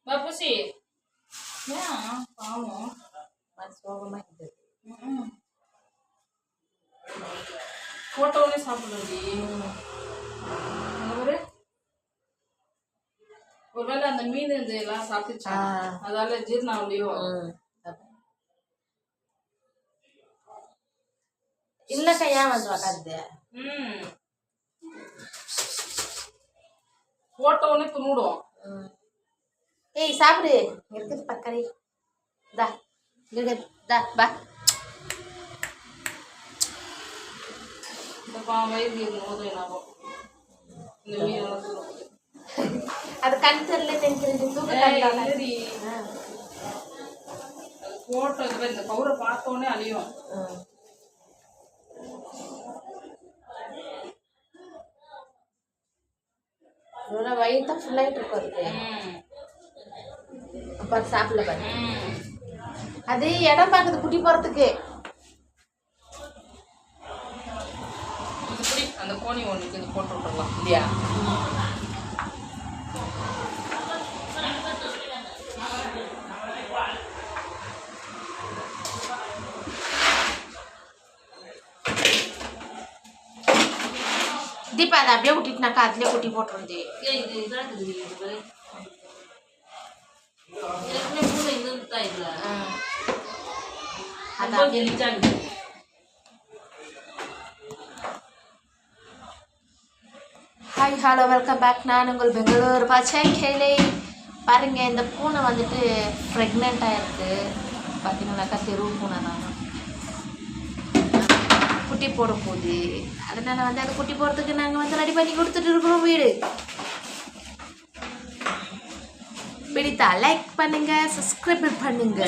Bapusi. Ya, kamu. Masuk rumah itu. Foto ni sampai lagi. Apa? ஒருவேளை அந்த மீன் இதெல்லாம் சாப்பிட்டுச்சா அதால ஜீரணம் ஆகலையோ இல்லக்கா ஏன் வந்து உக்காந்து போட்டோன்னே துணுடும் ஏய் சாப்பிடு இருக்குது பக்கரி தா தா பா இந்த வயிறு போது என்னாகும் இந்த மீன் அது கண் தெரியல தெரிஞ்சு போட்டோ இந்த பவுரை பார்த்தோன்னே அழியும் வயிறு தான் ஃபுல்லாகிட்டு இருக்கும் அதுக்கு அப்புறம் சாப்பிடல பாரு அது இடம் பார்க்குது குட்டி போகிறதுக்கு அந்த கோணி ஒன்றுக்கு இது போட்டு விட்டுடலாம் இல்லையா தீபா அதை அப்படியே விட்டுட்டுனாக்கா அதுலேயே குட்டி போட்டுருந்தே ஹாய் ஹலோ வெல்கம் பேக். நான் உங்கள் பெங்களூர் பச்சை கேளை. பாருங்க இந்த பூனை வந்துட்டு ப்ரெக்னெண்ட்டாக இருக்குது. பார்த்தீங்கன்னாக்கா தெரு பூனை தான் குட்டி போட போகுது. அதனால் வந்து அதை குட்டி போடுறதுக்கு நாங்கள் வந்து ரெடி பண்ணி கொடுத்துட்டு இருக்கிறோம். வீடு பிடித்தா லைக் பண்ணுங்க, சப்ஸ்கிரைப் பண்ணுங்க.